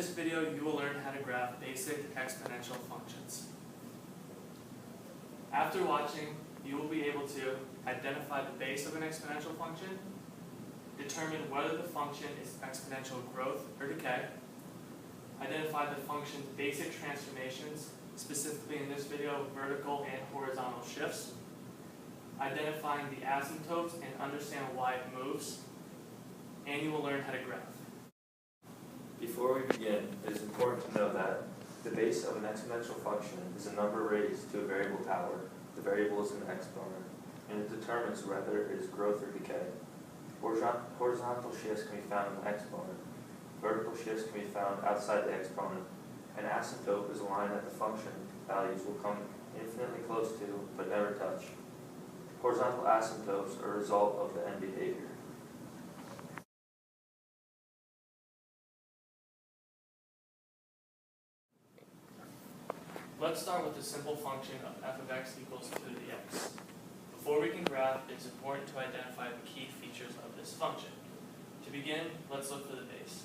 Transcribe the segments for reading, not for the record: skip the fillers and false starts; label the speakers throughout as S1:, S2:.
S1: this video, you will learn how to graph basic exponential functions. After watching, you will be able to identify the base of an exponential function, determine whether the function is exponential growth or decay, identify the function's basic transformations, specifically in this video, vertical and horizontal shifts, identifying the asymptotes and understand why it moves, and you will learn how to graph.
S2: Before we begin, it is important to know that the base of an exponential function is a number raised to a variable power. The variable is an exponent, and it determines whether it is growth or decay. Horizontal shifts can be found in the exponent. Vertical shifts can be found outside the exponent. An asymptote is a line that the function values will come infinitely close to, but never touch. Horizontal asymptotes are a result of the end behavior.
S1: Let's start with the simple function of f of x equals 2 to the x. Before we can graph, it's important to identify the key features of this function. To begin, let's look for the base.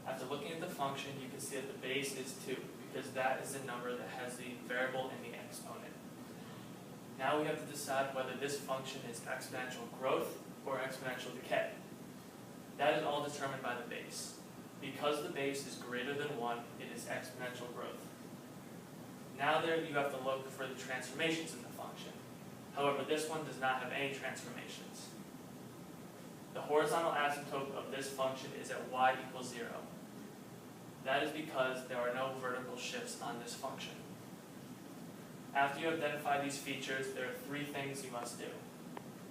S1: After looking at the function, you can see that the base is 2, because that is the number that has the variable in the exponent. Now we have to decide whether this function is exponential growth or exponential decay. That is all determined by the base. Because the base is greater than 1, it is exponential growth. Now there you have to look for the transformations in the function. However, this one does not have any transformations. The horizontal asymptote of this function is at y equals 0. That is because there are no vertical shifts on this function. After you identify these features, there are 3 things you must do.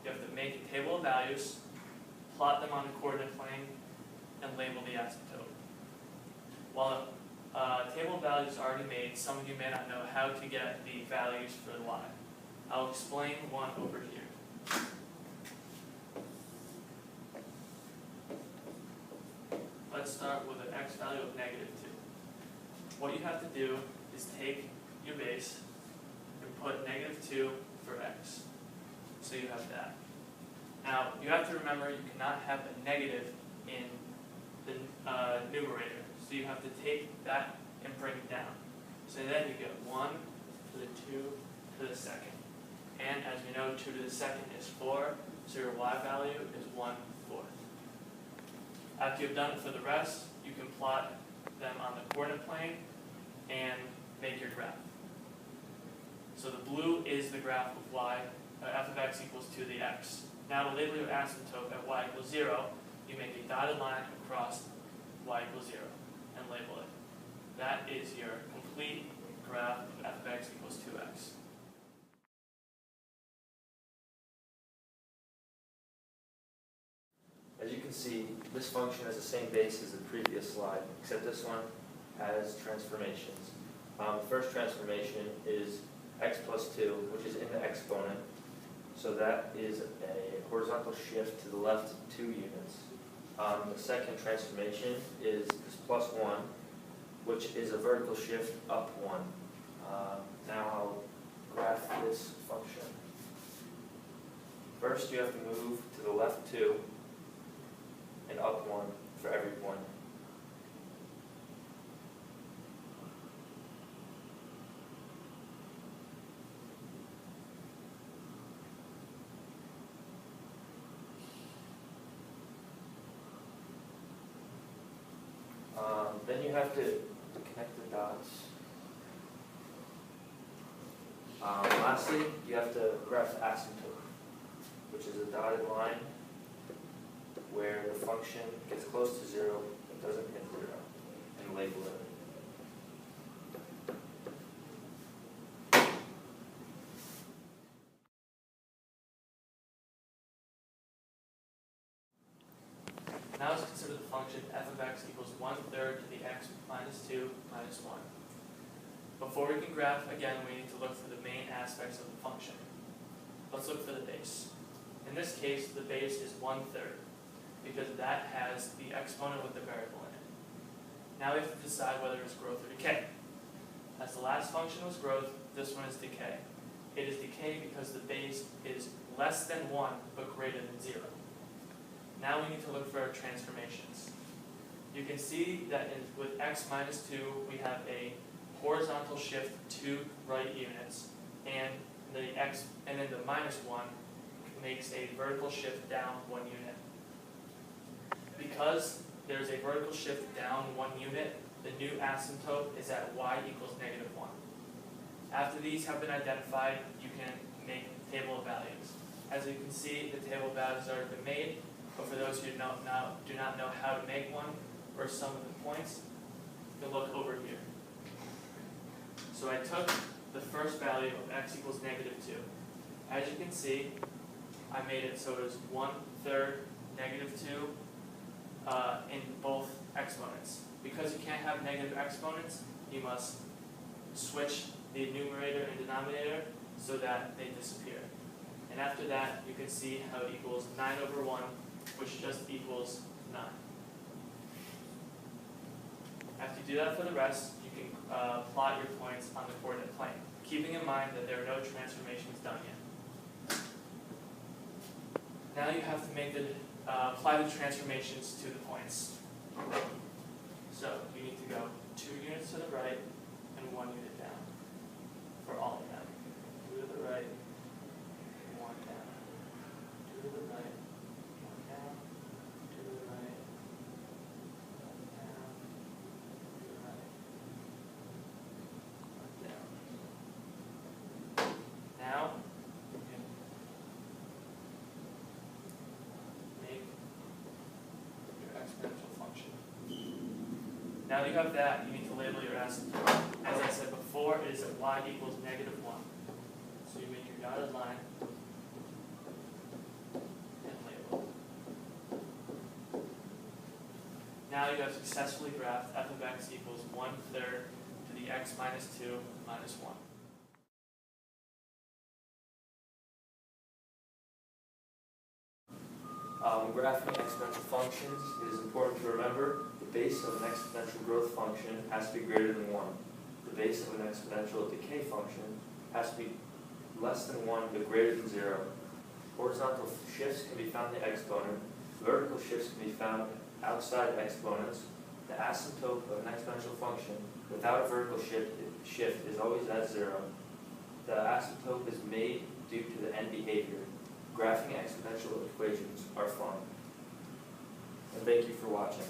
S1: You have to make a table of values, plot them on the coordinate plane, and label the asymptote. While table of values is already made, some of you may not know how to get the values for the y. I'll explain one over here. Let's start with an x value of negative 2. What you have to do is take your base and put negative 2 for x. So you have that. Now, you have to remember you cannot have a negative in the numerator. So you have to take that and bring it down. So then you get 1 to the 2 to the second. And as we know, 2 to the second is 4, so your y value is 1/4. After you've done it for the rest, you can plot them on the coordinate plane and make your graph. So the blue is the graph of f of x equals 2 to the x. Now to label your asymptote at y equals 0, you make a dotted line across y equals 0 and label it. That is your complete graph of f of x equals 2x.
S2: As you can see, this function has the same base as the previous slide, except this one has transformations. The first transformation is x plus 2, which is in the exponent. So that is a horizontal shift to the left 2 units. The second transformation is this plus 1, which is a vertical shift up 1. Now I'll graph this function. First, you have to move to the left 2 and up 1 for every point. Then you have to connect the dots. Lastly, you have to graph the asymptote, which is a dotted line where the function gets close to 0 but doesn't hit 0, and label it.
S1: Now let's consider the function f of x equals 1/3 to the x minus 2 minus 1. Before we can graph, again, we need to look for the main aspects of the function. Let's look for the base. In this case, the base is 1/3, because that has the exponent with the variable in it. Now we have to decide whether it's growth or decay. As the last function was growth, this one is decay. It is decay because the base is less than 1 but greater than 0. Now we need to look for our transformations. you can see that with x minus 2, we have a horizontal shift 2 right units, and then the minus 1 makes a vertical shift down 1 unit. Because there's a vertical shift down 1 unit, the new asymptote is at y equals negative 1. After these have been identified, you can make a table of values. As you can see, the table of values have already been made, but for those who do not know how to make one, or some of the points, you can look over here. So I took the first value of x equals negative 2. As you can see, I made it so it was 1/3 negative 2 in both exponents. Because you can't have negative exponents, you must switch the numerator and denominator so that they disappear. And after that, you can see how it equals 9/1, which just equals 9. After you do that for the rest, you can plot your points on the coordinate plane, keeping in mind that there are no transformations done yet. Now you have to make apply the transformations to the points. So you need to go 2 units to the right and 1 unit down for all of them. 2 to the right, 1 down. 2 to the right, 1 down. 2 to the right, 1 down. 2 to the right, 1 down. Now you can make your exponential function. Now that you have that, you need to label your asymptote. As I said before, it is at y equals negative 1. So you make your dotted line and label. Now you have successfully graphed f of x equals 1/3 to the x minus 2 minus 1.
S2: When graphing exponential functions, it is important to remember the base of an exponential growth function has to be greater than 1. The base of an exponential decay function has to be less than 1 but greater than 0. Horizontal shifts can be found in the exponent. Vertical shifts can be found outside exponents. The asymptote of an exponential function without a vertical shift is always at 0. The asymptote is made due to the end behavior. Graphing exponential equations are fun. And thank you for watching.